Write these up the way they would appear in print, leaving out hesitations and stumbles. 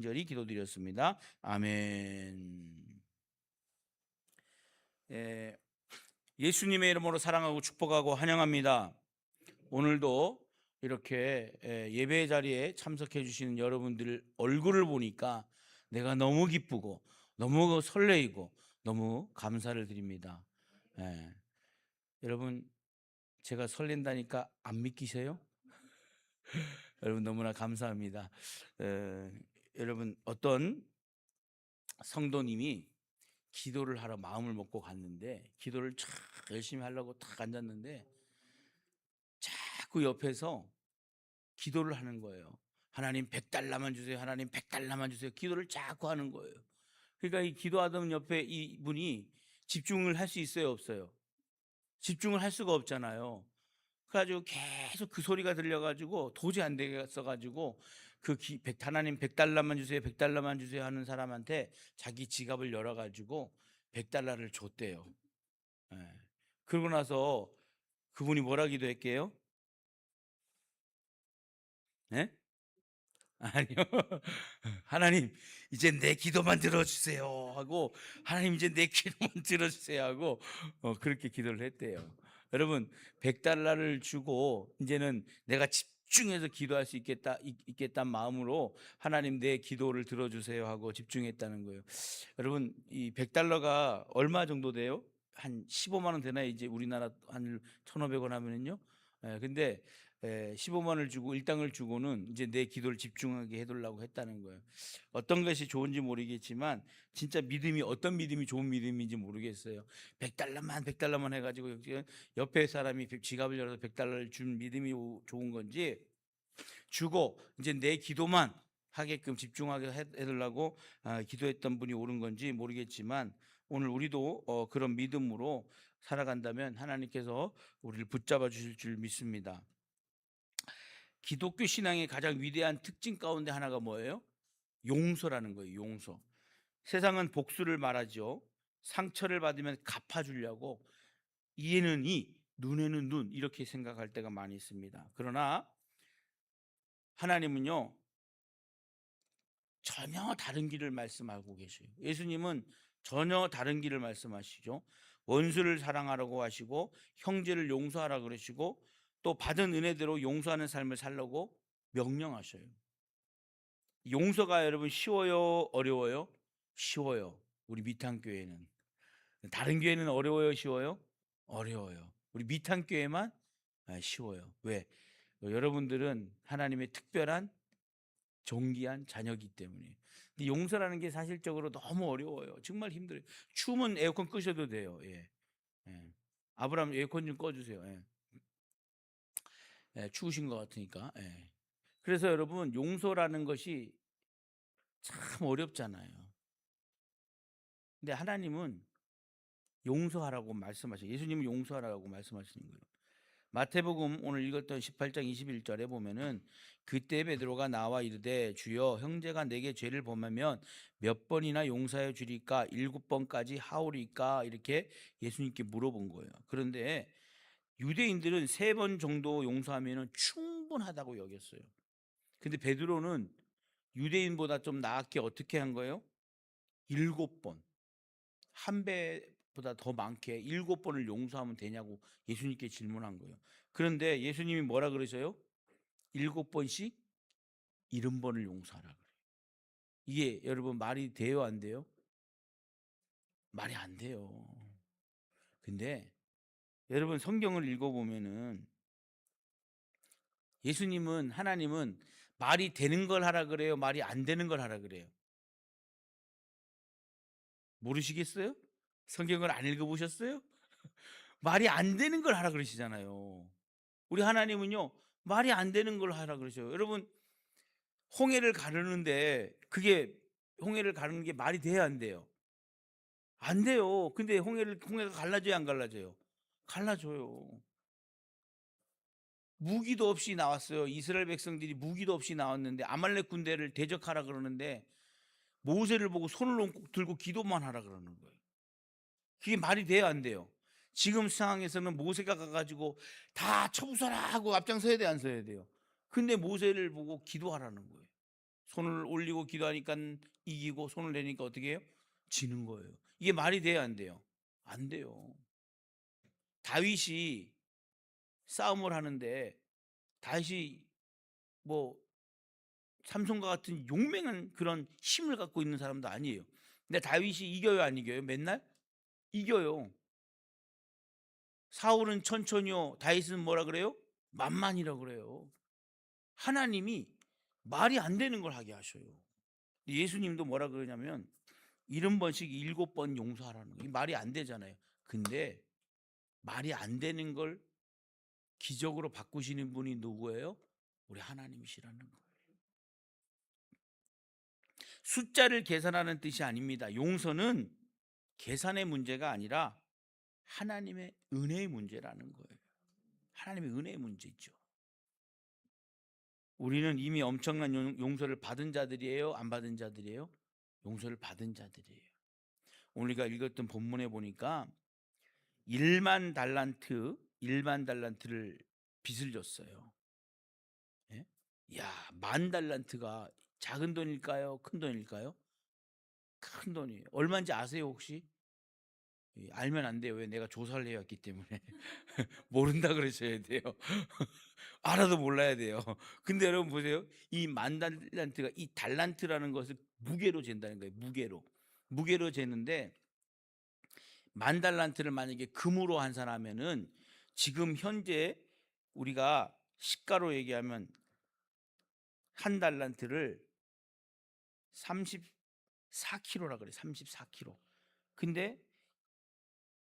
간절히 기도드렸습니다. 아멘. 예, 예수님의 이름으로 사랑하고 축복하고 환영합니다. 오늘도 이렇게 예배 자리에 참석해 주시는 여러분들 얼굴을 보니까 내가 너무 기쁘고 너무 설레이고 너무 감사를 드립니다. 예, 여러분, 제가 설렌다니까 안 믿기세요? 여러분 너무나 감사합니다. 에, 여러분, 어떤 성도님이 기도를 하러 마음을 먹고 갔는데 기도를 참 열심히 하려고 딱 앉았는데 자꾸 옆에서 기도를 하는 거예요. 하나님 100달러만 주세요. 하나님 100달러만 주세요. 기도를 자꾸 하는 거예요. 그러니까 이 기도하던 옆에 이분이 집중을 할 수 있어요, 없어요? 집중을 할 수가 없잖아요. 그래가지고 계속 그 소리가 들려가지고 도저히 안 되겠어가지고 하나님 100달러만 주세요, 100달러만 주세요 하는 사람한테 자기 지갑을 열어가지고 100달러를 줬대요. 예. 그러고 나서 그분이 뭐라 기도했게요? 예? 아니요. 하나님, 이제 내 기도만 들어주세요 하고, 하나님 이제 내 기도만 들어주세요 하고 그렇게 기도를 했대요. 여러분, 100달러를 주고 이제는 내가 집중해서 기도할 수 있겠다는 마음으로 하나님 내 기도를 들어주세요 하고 집중했다는 거예요. 여러분, 이 100달러가 얼마 정도 돼요? 한 15만 원 되나요? 이제 우리나라 한 1,500원 하면은요. 근데 15만 원을 주고 일당을 주고는 이제 내 기도를 집중하게 해달라고 했다는 거예요. 어떤 것이 좋은지 모르겠지만 진짜 믿음이 어떤 믿음이 좋은 믿음인지 모르겠어요. 100달러만 100달러만 해가지고 옆에 사람이 지갑을 열어서 100달러를 준 믿음이 좋은 건지, 주고 이제 내 기도만 하게끔 집중하게 해달라고 기도했던 분이 옳은 건지 모르겠지만, 오늘 우리도 그런 믿음으로 살아간다면 하나님께서 우리를 붙잡아 주실 줄 믿습니다. 기독교 신앙의 가장 위대한 특징 가운데 하나가 뭐예요? 용서라는 거예요. 용서. 세상은 복수를 말하죠. 상처를 받으면 갚아주려고, 이에는 이, 눈에는 눈, 이렇게 생각할 때가 많이 있습니다. 그러나 하나님은요, 전혀 다른 길을 말씀하고 계셔요. 예수님은 전혀 다른 길을 말씀하시죠. 원수를 사랑하라고 하시고 형제를 용서하라 그러시고 또 받은 은혜대로 용서하는 삶을 살라고 명령하셔요. 용서가 여러분 쉬워요, 어려워요? 쉬워요. 우리 미탄교회는. 다른 교회는 어려워요, 쉬워요? 어려워요. 우리 미탄교회만 쉬워요. 왜? 여러분들은 하나님의 특별한 존귀한 자녀이기 때문에. 근데 용서라는 게 사실적으로 너무 어려워요. 정말 힘들어요. 추우면 에어컨 끄셔도 돼요. 예. 예. 아브라함, 에어컨 좀 꺼주세요. 예. 예, 추우신 것 같으니까. 예. 그래서 여러분, 용서라는 것이 참 어렵잖아요. 근데 하나님은 용서하라고 말씀하셔요. 예수님은 용서하라고 말씀하시는 거예요. 마태복음 오늘 읽었던 18장 21절에 보면은, 그때 베드로가 나와 이르되 주여, 형제가 내게 죄를 범하면 몇 번이나 용서해 주리까? 7번까지 하오리까? 이렇게 예수님께 물어본 거예요. 그런데 유대인들은 3번 정도 용서하면 충분하다고 여겼어요. 근데 베드로는 유대인보다 좀 나았게 어떻게 한 거예요? 7번. 한 배보다 더 많게 7번을 용서하면 되냐고 예수님께 질문한 거예요. 그런데 예수님이 뭐라 그러셔요? 7번씩 70번을 용서하라 그래요. 이게 여러분 말이 돼요, 안 돼요? 말이 안 돼요. 근데 여러분, 성경을 읽어보면은 예수님은, 하나님은 말이 되는 걸 하라 그래요, 말이 안 되는 걸 하라 그래요? 모르시겠어요? 성경을 안 읽어보셨어요? 말이 안 되는 걸 하라 그러시잖아요. 우리 하나님은요, 말이 안 되는 걸 하라 그러셔요. 여러분, 홍해를 가르는데 그게, 홍해를 가르는 게 말이 돼야 안 돼요? 안 돼요. 근데 홍해가 갈라져야 안 갈라져요? 갈라져요. 무기도 없이 나왔어요. 이스라엘 백성들이 무기도 없이 나왔는데 아말렉 군대를 대적하라 그러는데 모세를 보고 손을 들고 기도만 하라 그러는 거예요. 그게 말이 돼야 안 돼요? 지금 상황에서는 모세가 가가지고 다 쳐부숴라 하고 앞장서야 돼, 안 서야 돼요? 근데 모세를 보고 기도하라는 거예요. 손을 올리고 기도하니까 이기고 손을 내니까 어떻게 해요? 지는 거예요. 이게 말이 돼야 안 돼요? 안 돼요. 다윗이 싸움을 하는데 다윗이 뭐 삼손과 같은 용맹한 그런 힘을 갖고 있는 사람도 아니에요. 근데 다윗이 이겨요, 안 이겨요? 맨날 이겨요. 사울은 천천히요, 다윗은 뭐라 그래요? 만만이라 그래요. 하나님이 말이 안 되는 걸 하게 하셔요. 예수님도 뭐라 그러냐면 70번씩 7번 용서하라는 거. 이 말이 안 되잖아요. 근데 말이 안 되는 걸 기적으로 바꾸시는 분이 누구예요? 우리 하나님이시라는 거예요. 숫자를 계산하는 뜻이 아닙니다. 용서는 계산의 문제가 아니라 하나님의 은혜의 문제라는 거예요. 하나님의 은혜의 문제죠. 우리는 이미 엄청난 용서를 받은 자들이에요? 안 받은 자들이에요? 용서를 받은 자들이에요. 오늘 우리가 읽었던 본문에 보니까 1만 달란트를 빚을 졌어요. 예? 야, 10,000달란트가 작은 돈일까요? 큰 돈일까요? 큰 돈이에요. 얼마인지 아세요, 혹시? 알면 안 돼요. 왜? 내가 조사를 해왔기 때문에. 모른다 그러셔야 돼요. 알아도 몰라야 돼요. 근데 여러분 보세요. 이 10,000달란트가 이 달란트라는 것을 무게로 잰다는 거예요. 무게로 재는데 10,000달란트를 만약에 금으로 환산하면은 지금 현재 우리가 시가로 얘기하면 한 달란트를 34kg라 그래. 34kg. 근데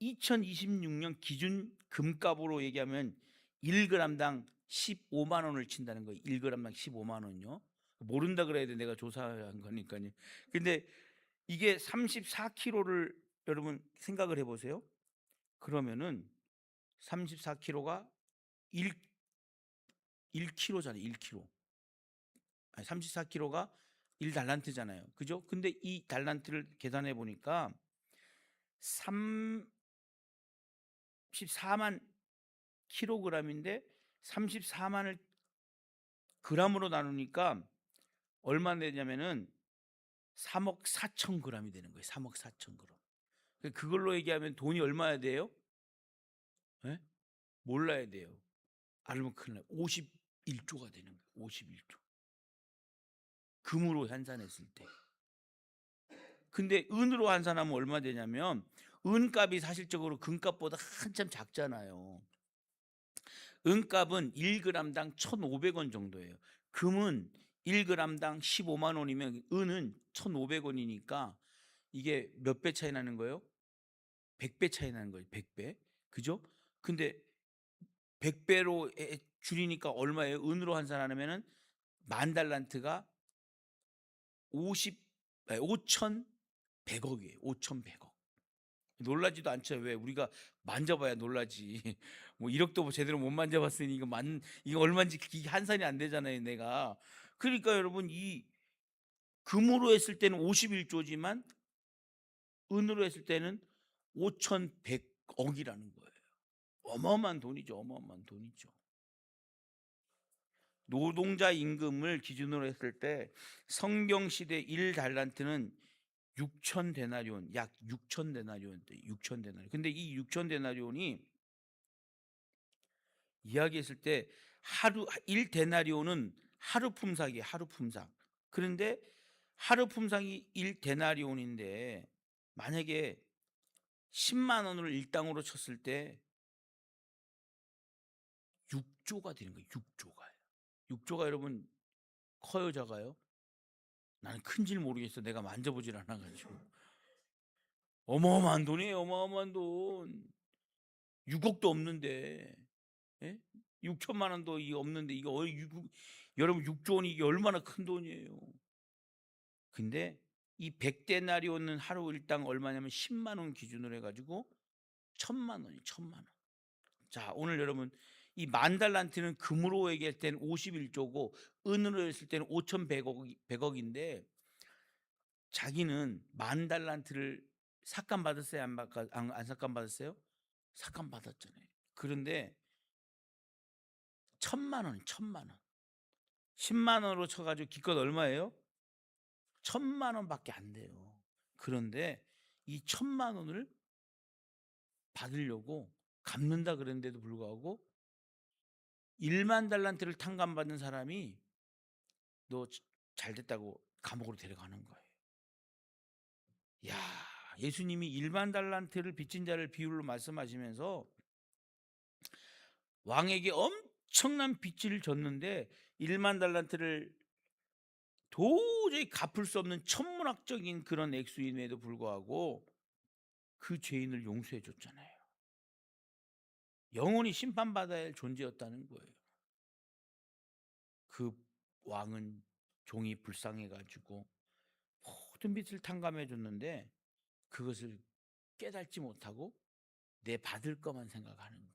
2026년 기준 금값으로 얘기하면 1g당 15만 원을 친다는 거예요. 1g당 15만 원요. 모른다 그래야 돼. 내가 조사한 거니까요. 근데 이게 34kg를 여러분 생각을 해보세요. 그러면은 34kg가 1kg잖아요. 1kg. 아니 34kg가 1달란트잖아요. 그죠? 근데 이 달란트를 계산해 보니까 34만 킬로그램인데 34만을 그램으로 나누니까 얼마 되냐면은 3억 4천 그램이 되는 거예요. 3억 4천 그램. 그걸로 얘기하면 돈이 얼마야 돼요? 예? 몰라야 돼요. 알면 큰일 나요. 51조가 되는 거예요. 51조. 금으로 환산했을 때. 근데 은으로 환산하면 얼마 되냐면 은값이 사실적으로 금값보다 한참 작잖아요. 은값은 1g당 1,500원 정도예요. 금은 1g당 15만 원이면 은은 1,500원이니까 이게 몇 배 차이 나는 거예요? 100배 차이 나는 거예요. 100배. 그죠? 근데 100배로 줄이니까 얼마예요? 은으로 환산하면은 10,000달란트가 5,100억이에요. 5,100억. 놀라지도 않죠. 왜? 우리가 만져봐야 놀라지. 뭐 1억도 뭐 제대로 못 만져봤으니 이거 얼마인지 이게 한산이 안 되잖아요, 내가. 그러니까 여러분 이 금으로 했을 때는 51조지만 은으로 했을 때는 5,100억이라는 거예요. 어마어마한 돈이죠. 어마어마한 돈이죠. 노동자 임금을 기준으로 했을 때 성경 시대 1달란트는 6,000데나리온, 약 6,000데나리온, 6,000데나리온. 근데 이 6,000데나리온이 이야기했을 때 하루 1데나리온은 하루 품삯이에요. 하루 품삯. 그런데 하루 품삯이 1데나리온인데 만약에 10만 원을 일당으로 쳤을 때 6조가 되는 거예요. 6조가요. 6조가 여러분 커요, 작아요? 나는 큰지를 모르겠어. 내가 만져보질 않아 가지고. 어마어마한 돈이에요. 어마어마한 돈. 6억도 없는데. 예? 6천만 원도 이 없는데 이거 여러분 6조 원이 이게 얼마나 큰 돈이에요. 근데 이 100데나리온은 하루 일당 얼마냐면 10만 원 기준으로 해가지고 1,000만 원이 1,000만 원. 자, 오늘 여러분 이 10,000달란트는 금으로 얘기할 때는 51조고 은으로 했을 때는 5,100억인데 자기는 10,000달란트를 삭감 받았어요? 안 삭감 받았어요? 삭감 받았잖아요. 그런데 1,000만 원. 10만 원으로 쳐가지고 기껏 얼마예요? 천만 원밖에 안 돼요. 그런데 이 천만 원을 받으려고 갚는다 그랬는데도 불구하고 1만 달란트를 탕감받은 사람이 너 잘 됐다고 감옥으로 데려가는 거예요. 야, 예수님이 1만 달란트를 빚진 자를 비율로 말씀하시면서 왕에게 엄청난 빚을 졌는데 1만 달란트를 도저히 갚을 수 없는 천문학적인 그런 액수임에도 불구하고 그 죄인을 용서해 줬잖아요. 영원히 심판받아야 할 존재였다는 거예요. 그 왕은 종이 불쌍해 가지고 모든 빚을 탕감해 줬는데 그것을 깨닫지 못하고 내 받을 것만 생각하는 거예요.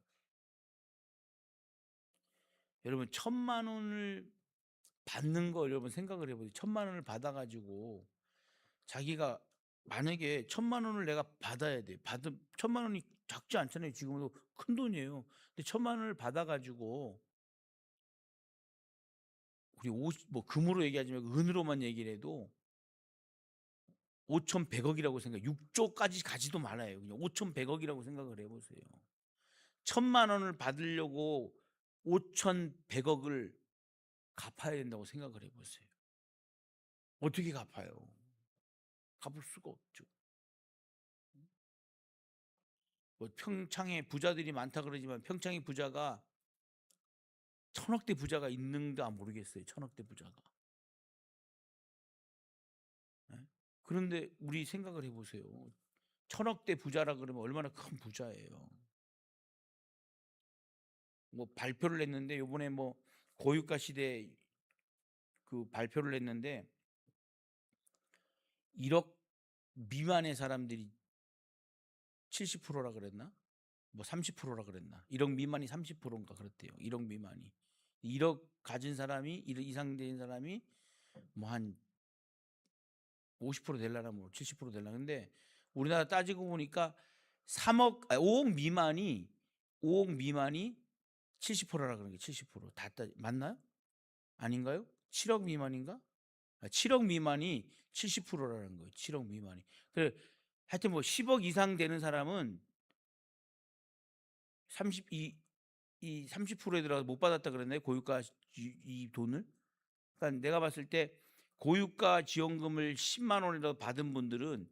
여러분, 천만 원을 받는 거 여러분 생각을 해 보세요. 천만 원을 받아 가지고 자기가 만약에 천만 원을 내가 받아야 돼. 받은 천만 원이 작지 않잖아요. 지금도 큰 돈이에요. 근데 천만 원을 받아 가지고 우리 뭐 금으로 얘기하지 말고 은으로만 얘기를 해도 5,100억이라고 생각. 6조까지 가지도 말아요. 그냥 5,100억이라고 생각을 해 보세요. 천만 원을 받으려고 5,100억을 갚아야 된다고 생각을 해 보세요. 어떻게 갚아요? 갚을 수가 없죠. 뭐 평창에 부자들이 많다 그러지만 평창의 부자가 1,000억대 부자가 있는가 모르겠어요. 1,000억대 부자가. 예? 그런데 우리 생각을 해 보세요. 1,000억대 부자라 그러면 얼마나 큰 부자예요. 뭐 발표를 했는데 요번에 뭐 고유가 시대 그 발표를 했는데 1억 미만의 사람들이 70%라 그랬나? 뭐 30%라 그랬나? 1억 미만이 30%인가 그랬대요. 1억 미만이. 1억 가진 사람이 1억 이상 된 사람이 뭐 한 50% 될라나 뭐 70% 될라. 근데 우리나라 따지고 보니까 5억 미만이 70%라 그런 게 70%. 다 맞나요? 아닌가요? 7억 미만인가? 7억 미만이 70%라는 거예요. 7억 미만이. 그래 하여튼 뭐 10억 이상 되는 사람은 30이 30%에 들어가서 못 받았다 그랬나요? 고유가 이 돈을? 그러니까 내가 봤을 때 고유가 지원금을 10만 원이라도 받은 분들은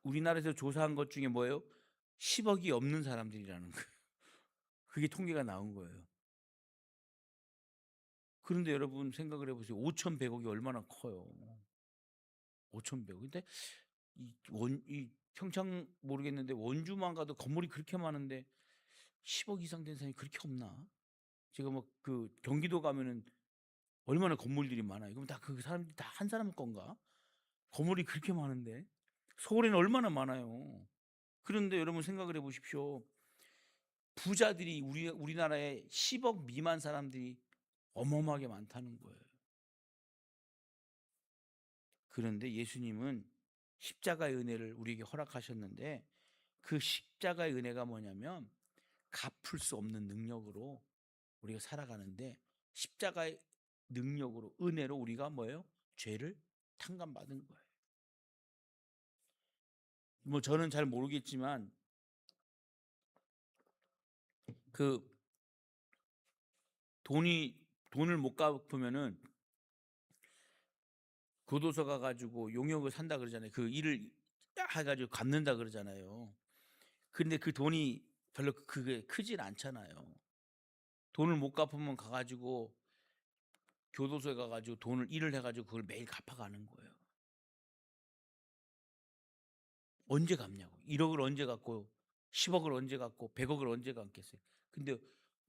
우리나라에서 조사한 것 중에 뭐예요? 10억이 없는 사람들이라는 거예요. 그게 통계가 나온 거예요. 그런데 여러분 생각을 해보세요. 5,100억이 얼마나 커요. 5,100억. 근데 이 평창 모르겠는데 원주만 가도 건물이 그렇게 많은데 10억 이상 된 사람이 그렇게 없나? 제가 뭐 그 경기도 가면은 얼마나 건물들이 많아요. 그럼 다 그 사람들이 다 한 사람 건가? 건물이 그렇게 많은데 서울에는 얼마나 많아요. 그런데 여러분 생각을 해보십시오. 부자들이 우리나라에 10억 미만 사람들이 어마어마하게 많다는 거예요. 그런데 예수님은 십자가의 은혜를 우리에게 허락하셨는데 그 십자가의 은혜가 뭐냐면 갚을 수 없는 능력으로 우리가 살아가는데 십자가의 능력으로 은혜로 우리가 뭐예요? 죄를 탕감받은 거예요. 뭐 저는 잘 모르겠지만 그 돈을 못 갚으면은 교도소 가 가지고 용역을 산다 그러잖아요. 그 일을 해 가지고 갚는다 그러잖아요. 근데 그 돈이 별로 그게 크진 않잖아요. 돈을 못 갚으면 가 가지고 교도소에 가 가지고 돈을 일을 해 가지고 그걸 매일 갚아가는 거예요. 언제 갚냐고. 1억을 언제 갚고 10억을 언제 갚고 100억을 언제 갚겠어요. 근데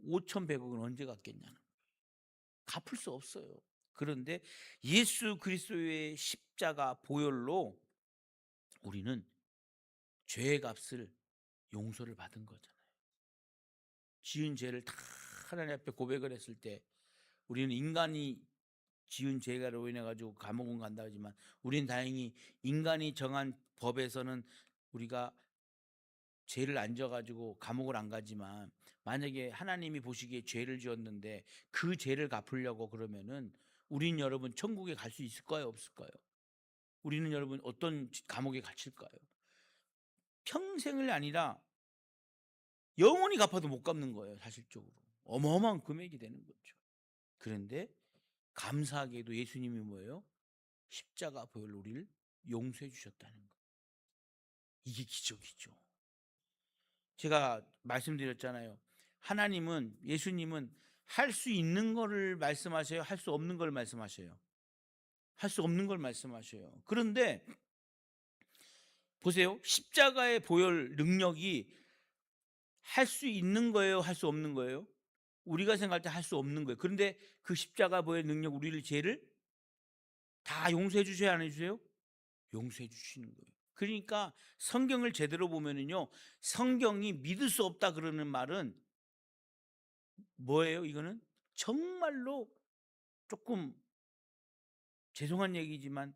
5,100억은 언제 갚겠냐는 거예요. 갚을 수 없어요. 그런데 예수 그리스도의 십자가 보혈로 우리는 죄의 값을 용서를 받은 거잖아요. 지은 죄를 다 하나님 앞에 고백을 했을 때 우리는 인간이 지은 죄가로 인해 가지고 감옥은 간다 하지만 우리는 다행히 인간이 정한 법에서는 우리가 죄를 안 져 가지고 감옥을 안 가지만 만약에 하나님이 보시기에 죄를 지었는데 그 죄를 갚으려고 그러면은 우린 여러분 천국에 갈 수 있을까요? 없을까요? 우리는 여러분 어떤 감옥에 갇힐까요? 평생을 아니라 영원히 갚아도 못 갚는 거예요, 사실적으로. 어마어마한 금액이 되는 거죠. 그런데 감사하게도 예수님이 뭐예요? 십자가 보혈로 우리를 용서해 주셨다는 거. 이게 기적이죠. 제가 말씀드렸잖아요. 하나님은, 예수님은 할 수 있는 거를 말씀하셔요? 할 수 없는 걸 말씀하셔요? 할 수 없는 걸 말씀하셔요. 그런데 보세요. 십자가의 보혈 능력이 할 수 있는 거예요? 할 수 없는 거예요? 우리가 생각할 때 할 수 없는 거예요. 그런데 그 십자가 보혈 능력, 우리를 죄를 다 용서해 주셔야 안 해주세요? 용서해 주시는 거예요. 그러니까 성경을 제대로 보면은요, 성경이 믿을 수 없다 그러는 말은 뭐예요? 이거는 정말로 조금 죄송한 얘기지만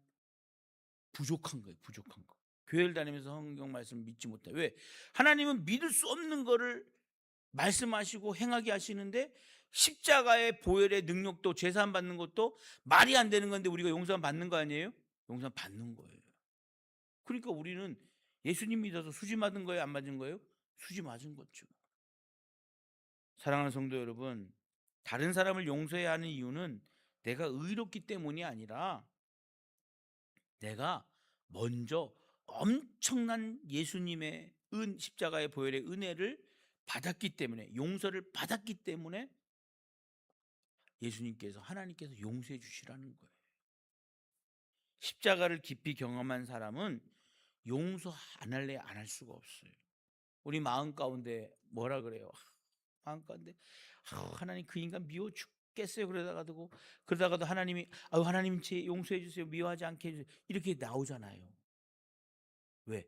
부족한 거예요. 부족한 거. 교회를 다니면서 성경 말씀 믿지 못해. 왜? 하나님은 믿을 수 없는 거를 말씀하시고 행하게 하시는데, 십자가의 보혈의 능력도, 제사함 받는 것도 말이 안 되는 건데 우리가 용서함 받는 거 아니에요? 용서함 받는 거예요. 그러니까 우리는 예수님 믿어서 수지 맞은 거예요? 안 맞은 거예요? 수지 맞은 거죠. 사랑하는 성도 여러분, 다른 사람을 용서해야 하는 이유는 내가 의롭기 때문이 아니라 내가 먼저 엄청난 예수님의 십자가의 보혈의 은혜를 받았기 때문에, 용서를 받았기 때문에 예수님께서, 하나님께서 용서해 주시라는 거예요. 십자가를 깊이 경험한 사람은 용서 안 할래 안 할 수가 없어요. 우리 마음 가운데 뭐라 그래요? 마음 가운데 하나님 그 인간 미워 죽겠어요. 그러다가도 하나님이 하나님 제 용서해 주세요. 미워하지 않게 해주세요. 이렇게 나오잖아요. 왜?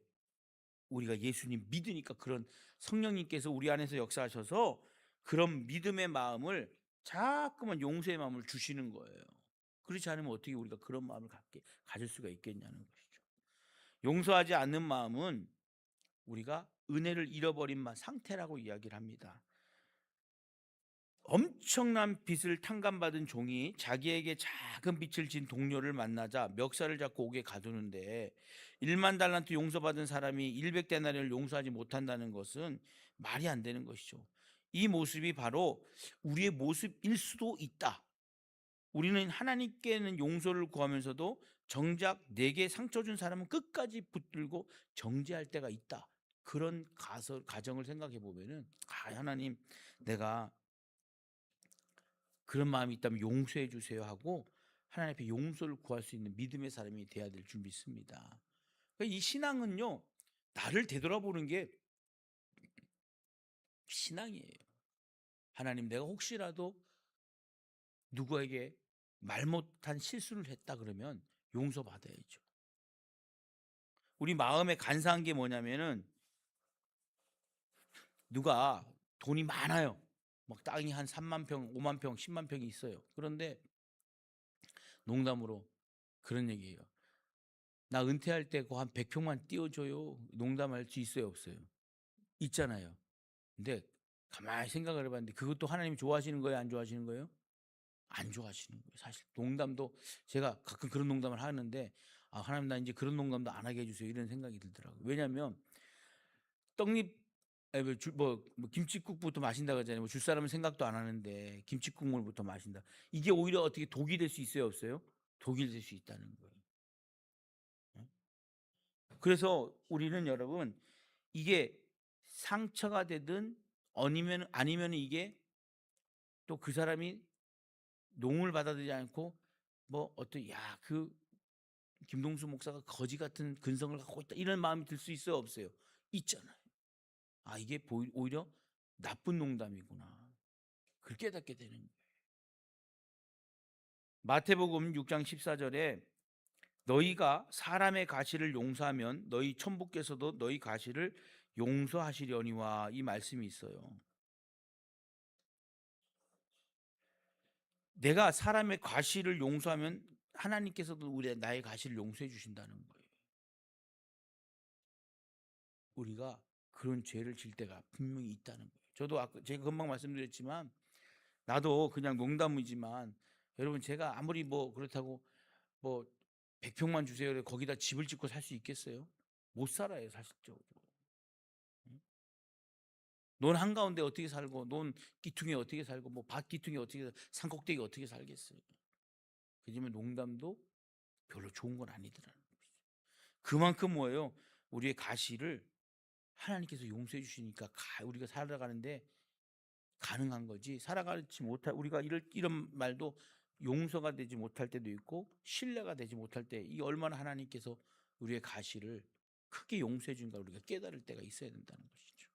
우리가 예수님 믿으니까, 그런 성령님께서 우리 안에서 역사하셔서 그런 믿음의 마음을, 자꾸만 용서의 마음을 주시는 거예요. 그렇지 않으면 어떻게 우리가 그런 마음을 가질 수가 있겠냐는 것이죠. 용서하지 않는 마음은 우리가 은혜를 잃어버린 상태라고 이야기를 합니다. 엄청난 빚을 탕감받은 종이 자기에게 작은 빚을 진 동료를 만나자 멱살을 잡고 옥에 가두는데, 1만 달란트 용서받은 사람이 100데나리온을 용서하지 못한다는 것은 말이 안 되는 것이죠. 이 모습이 바로 우리의 모습일 수도 있다. 우리는 하나님께는 용서를 구하면서도 정작 내게 상처 준 사람은 끝까지 붙들고 정죄할 때가 있다. 그런 가정을 생각해 보면은, 하나님, 내가 그런 마음이 있다면 용서해 주세요 하고 하나님 앞에 용서를 구할 수 있는 믿음의 사람이 돼야 될 줄 믿습니다. 그러니까 이 신앙은요, 나를 되돌아보는 게 신앙이에요. 하나님, 내가 혹시라도 누구에게 말 못한 실수를 했다 그러면 용서받아야죠. 우리 마음에 간사한 게 뭐냐면은, 누가 돈이 많아요. 막 땅이 한 3만 평, 5만 평, 10만 평이 있어요. 그런데 농담으로 그런 얘기예요. 나 은퇴할 때 그 한 100평만 띄워줘요. 농담할 수 있어요, 없어요? 있잖아요. 근데 가만히 생각을 해봤는데, 그것도 하나님이 좋아하시는 거예요, 안 좋아하시는 거예요? 안 좋아하시는 거예요. 사실 농담도, 제가 가끔 그런 농담을 하는데, 하나님, 나 이제 그런 농담도 안 하게 해주세요, 이런 생각이 들더라고요. 왜냐하면 떡잎, 뭐 김치국부터 마신다 그러잖아요. 줄 사람은 생각도 안 하는데 김치국물부터 마신다. 이게 오히려 어떻게 독이 될 수 있어요, 없어요? 독이 될 수 있다는 거예요. 그래서 우리는 여러분, 이게 상처가 되든 아니면 이게 또 그 사람이 농을 받아들이지 않고 뭐 어떤, 그 김동수 목사가 거지 같은 근성을 갖고 있다, 이런 마음이 들 수 있어요, 없어요? 있잖아요. 이게 오히려 나쁜 농담이구나. 그렇게 깨닫게 되는 거예요. 마태복음 6장 14절에 너희가 사람의 가시를 용서하면 너희 천부께서도 너희 가시를 용서하시려니와, 이 말씀이 있어요. 내가 사람의 과실을 용서하면 하나님께서도 나의 과실을 용서해 주신다는 거예요. 우리가 그런 죄를 질 때가 분명히 있다는 거예요. 저도 제가 금방 말씀드렸지만, 나도 그냥 농담이지만, 여러분, 제가 아무리 뭐 그렇다고 뭐 100평만 주세요. 그래 거기다 집을 짓고 살 수 있겠어요? 못 살아요, 사실적으로. 응? 논 한가운데 어떻게 살고 논 기퉁에 어떻게 살고 뭐 밭 기퉁에 어떻게 산꼭대기 어떻게 살겠어요? 그지만 농담도 별로 좋은 건 아니더라는 거죠. 그만큼 뭐예요? 우리의 가시를 하나님께서 용서해 주시니까 우리가 살아가는데 가능한 거지. 살아가지 못할 우리가 이런 말도 용서가 되지 못할 때도 있고 신뢰가 되지 못할 때 이 얼마나 하나님께서 우리의 가시를 크게 용서해 준가 우리가 깨달을 때가 있어야 된다는 것이죠.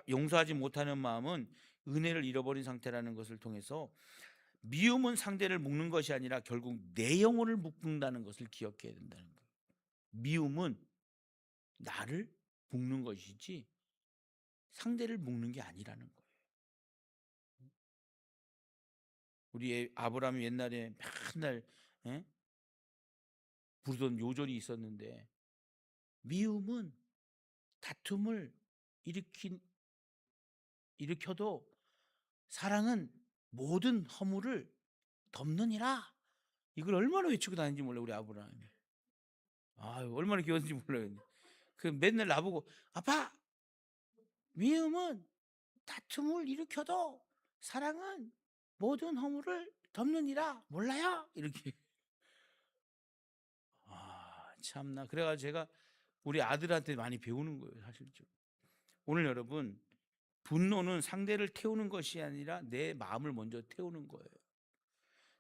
용서하지 못하는 마음은 은혜를 잃어버린 상태라는 것을 통해서 미움은 상대를 묶는 것이 아니라 결국 내 영혼을 묶는다는 것을 기억해야 된다는 거예요. 미움은 나를 묶는 것이지 상대를 묶는 게 아니라는 거예요. 우리 아브라함이 옛날에 맨날 예? 부르던 요절이 있었는데 미움은 다툼을 일으켜도 사랑은 모든 허물을 덮느니라. 이걸 얼마나 외치고 다니는지 몰라요, 우리 아브라함이. 아유, 얼마나 귀여운지 몰라요. 그 맨날 나보고 아빠, 미움은 다툼을 일으켜도 사랑은 모든 허물을 덮느니라. 몰라요? 이렇게. 아, 참나. 그래가지고 제가 우리 아들한테 많이 배우는 거예요, 사실. 오늘 여러분, 분노는 상대를 태우는 것이 아니라 내 마음을 먼저 태우는 거예요.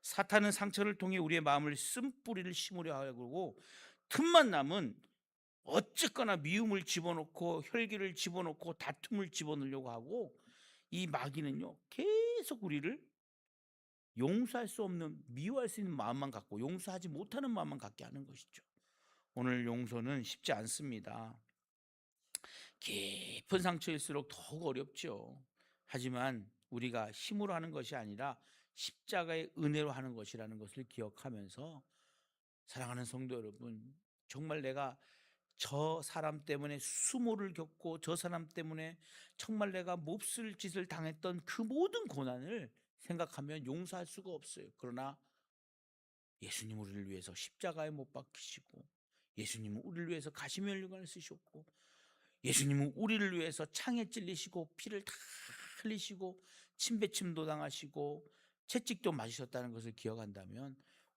사탄은 상처를 통해 우리의 마음을 쓴뿌리를 심으려 하고 틈만 나면 어쨌거나 미움을 집어넣고 혈기를 집어넣고 다툼을 집어넣으려고 하고 이 마귀는요 계속 우리를 용서할 수 없는 미워할 수 있는 마음만 갖고 용서하지 못하는 마음만 갖게 하는 것이죠. 오늘 용서는 쉽지 않습니다. 깊은 상처일수록 더욱 어렵죠. 하지만 우리가 힘으로 하는 것이 아니라 십자가의 은혜로 하는 것이라는 것을 기억하면서 사랑하는 성도 여러분, 정말 내가 저 사람 때문에 수모를 겪고 저 사람 때문에 정말 내가 몹쓸 짓을 당했던 그 모든 고난을 생각하면 용서할 수가 없어요. 그러나 예수님 우리를 위해서 십자가에 못 박히시고 예수님은 우리를 위해서 가시면류관을 쓰셨고 예수님은 우리를 위해서 창에 찔리시고 피를 다 흘리시고 침배침도 당하시고 채찍도 맞으셨다는 것을 기억한다면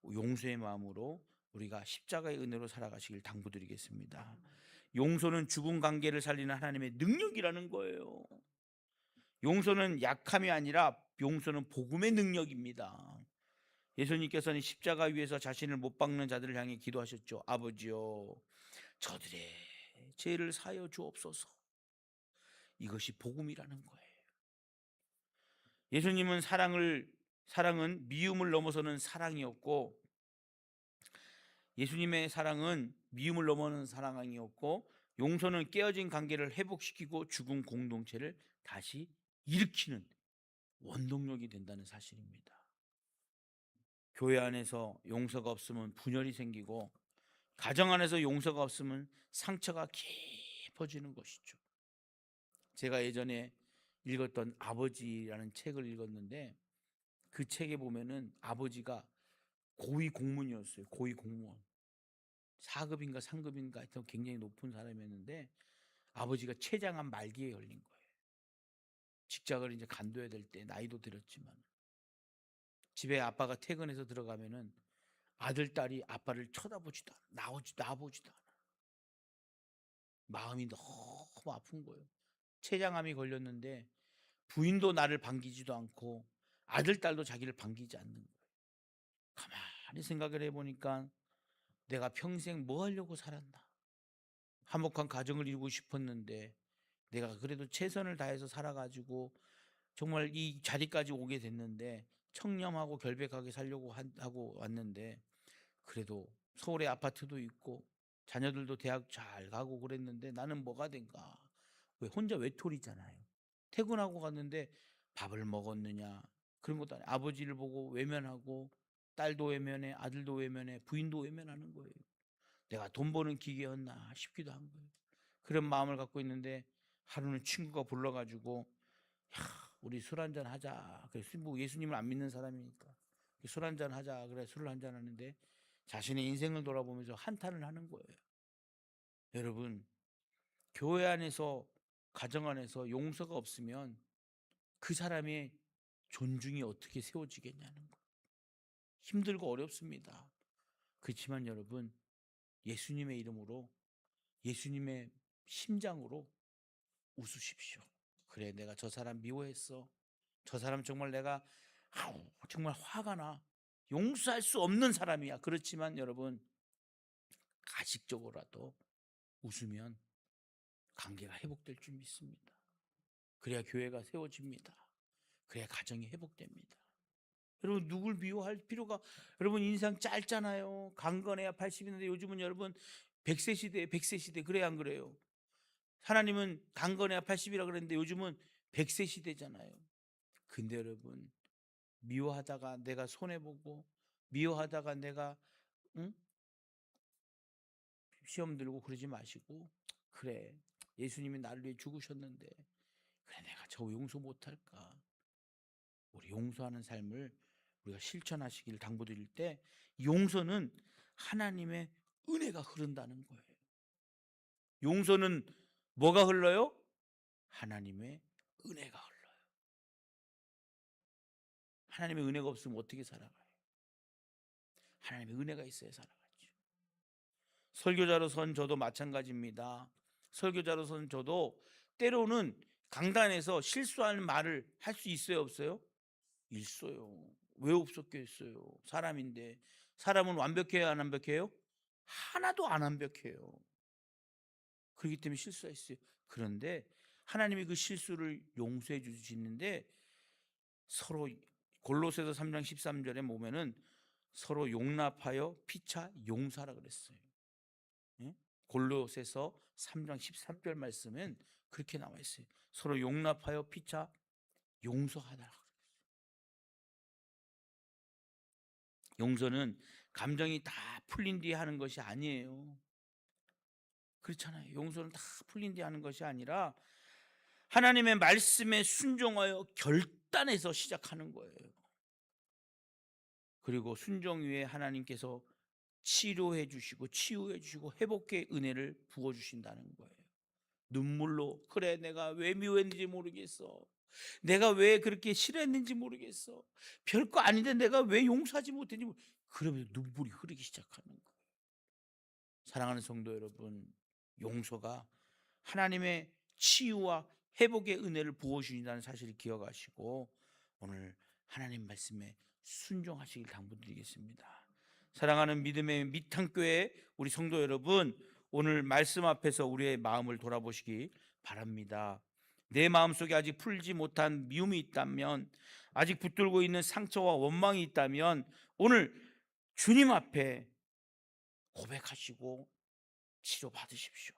용서의 마음으로 우리가 십자가의 은혜로 살아가시길 당부드리겠습니다. 용서는 죽은 관계를 살리는 하나님의 능력이라는 거예요. 용서는 약함이 아니라 용서는 복음의 능력입니다. 예수님께서는 십자가 위에서 자신을 못 박는 자들을 향해 기도하셨죠. 아버지여, 저들의 죄를 사하여 주옵소서. 이것이 복음이라는 거예요. 예수님은 사랑은 미움을 넘어서는 사랑이었고 예수님의 사랑은 미움을 넘어서는 사랑이었고 용서는 깨어진 관계를 회복시키고 죽은 공동체를 다시 일으키는 원동력이 된다는 사실입니다. 교회 안에서 용서가 없으면 분열이 생기고 가정 안에서 용서가 없으면 상처가 깊어지는 것이죠. 제가 예전에 읽었던 아버지라는 책을 읽었는데 그 책에 보면은 아버지가 고위 공무원이었어요. 고위 공무원. 4급인가 3급인가 하여튼 굉장히 높은 사람이었는데 아버지가 췌장암 말기에 걸린 거예요. 직장을 이제 간둬야 될 때 나이도 들었지만 집에 아빠가 퇴근해서 들어가면은 아들 딸이 아빠를 쳐다보지도 않아. 나보지도 않아. 마음이 너무 아픈 거예요. 췌장암이 걸렸는데 부인도 나를 반기지도 않고 아들 딸도 자기를 반기지 않는 거예요. 가만히 생각을 해보니까 내가 평생 뭐 하려고 살았나. 화목한 가정을 이루고 싶었는데 내가 그래도 최선을 다해서 살아가지고 정말 이 자리까지 오게 됐는데 청렴하고 결백하게 살려고 하고 왔는데 그래도 서울에 아파트도 있고 자녀들도 대학 잘 가고 그랬는데 나는 뭐가 된가. 왜 혼자 외톨이잖아요. 퇴근하고 갔는데 밥을 먹었느냐 그런 것도 아니에요. 아버지를 보고 외면하고 딸도 외면해 아들도 외면해 부인도 외면하는 거예요. 내가 돈 버는 기계였나 싶기도 한 거예요. 그런 마음을 갖고 있는데 하루는 친구가 불러가지고 야, 우리 술 한잔 하자. 그래서 뭐 예수님을 안 믿는 사람이니까 술 한잔 하자. 그래 술을 한잔 하는데 자신의 인생을 돌아보면서 한탄을 하는 거예요. 여러분, 교회 안에서, 가정 안에서 용서가 없으면 그 사람의 존중이 어떻게 세워지겠냐는 거예요. 힘들고 어렵습니다. 그렇지만 여러분, 예수님의 이름으로, 예수님의 심장으로 웃으십시오. 그래, 내가 저 사람 미워했어. 저 사람 정말 내가 정말 화가 나. 용서할 수 없는 사람이야. 그렇지만 여러분, 가식적으로라도 웃으면 관계가 회복될 줄 믿습니다. 그래야 교회가 세워집니다. 그래야 가정이 회복됩니다. 여러분, 누굴 미워할 필요가, 여러분 인생 짧잖아요. 강건해야 80인데 요즘은 여러분 100세 시대에 100세 시대. 그래야 안 그래요? 하나님은 강건해야 80이라 그랬는데 요즘은 100세 시대잖아요. 근데 여러분, 미워하다가 내가 손해보고, 미워하다가 내가 응? 시험 들고 그러지 마시고, 그래, 예수님이 나를 위해 죽으셨는데 그래, 내가 저 용서 못할까? 우리 용서하는 삶을 우리가 실천하시기를 당부드릴 때, 용서는 하나님의 은혜가 흐른다는 거예요. 용서는 뭐가 흘러요? 하나님의 은혜가 흘러요. 하나님의 은혜가 없으면 어떻게 살아가요? 하나님의 은혜가 있어야 살아가죠. 설교자로선 저도 마찬가지입니다. 설교자로선 저도 때로는 강단에서 실수하는 말을 할 수 있어요, 없어요? 있어요. 왜 없었겠어요? 사람인데. 사람은 완벽해요, 안 완벽해요? 하나도 안 완벽해요. 그렇기 때문에 실수했어요. 그런데 하나님이 그 실수를 용서해 주시는데, 서로 골로새서 3장 13절에 보면은 서로 용납하여 피차 용서하라 그랬어요. 예? 골로새서 3장 13절 말씀은 그렇게 나와 있어요. 서로 용납하여 피차 용서하라. 용서는 감정이 다 풀린 뒤에 하는 것이 아니에요. 그렇잖아요. 용서는 다 풀린 뒤에 하는 것이 아니라 하나님의 말씀에 순종하여 결단해서 시작하는 거예요. 그리고 순종 위에 하나님께서 치료해 주시고 치유해 주시고 회복의 은혜를 부어 주신다는 거예요. 눈물로, 그래, 내가 왜 미워했는지 모르겠어. 내가 왜 그렇게 싫어했는지 모르겠어. 별거 아닌데 내가 왜 용서하지 못했는지 그러면서 눈물이 흐르기 시작하는 거예요. 사랑하는 성도 여러분, 용서가 하나님의 치유와 회복의 은혜를 부어주신다는 사실을 기억하시고 오늘 하나님 말씀에 순종하시길 당부드리겠습니다. 사랑하는 믿음의 밑한교회 우리 성도 여러분, 오늘 말씀 앞에서 우리의 마음을 돌아보시기 바랍니다. 내 마음속에 아직 풀지 못한 미움이 있다면, 아직 붙들고 있는 상처와 원망이 있다면 오늘 주님 앞에 고백하시고 치료받으십시오.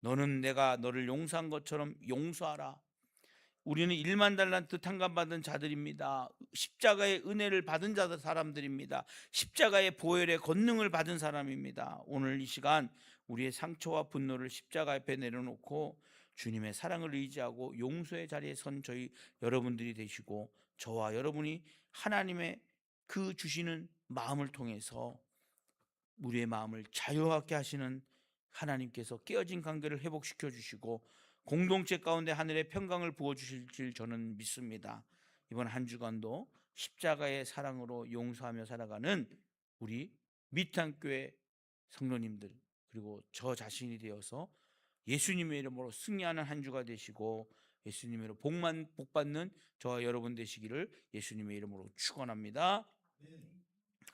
너는 내가 너를 용서한 것처럼 용서하라. 우리는 1만 달란트 탕감받은 자들입니다. 십자가의 은혜를 받은 사람들입니다. 십자가의 보혈의 권능을 받은 사람입니다. 오늘 이 시간 우리의 상처와 분노를 십자가 앞에 내려놓고 주님의 사랑을 의지하고 용서의 자리에 선 저희 여러분들이 되시고, 저와 여러분이 하나님의 그 주시는 마음을 통해서 우리의 마음을 자유하게 하시는 하나님께서 깨어진 관계를 회복시켜 주시고 공동체 가운데 하늘의 평강을 부어 주실 줄 저는 믿습니다. 이번 한 주간도 십자가의 사랑으로 용서하며 살아가는 우리 밑한교회 성도님들, 그리고 저 자신이 되어서 예수님의 이름으로 승리하는 한 주가 되시고 예수님의 이름으로 복 받는 저와 여러분 되시기를 예수님의 이름으로 축원합니다.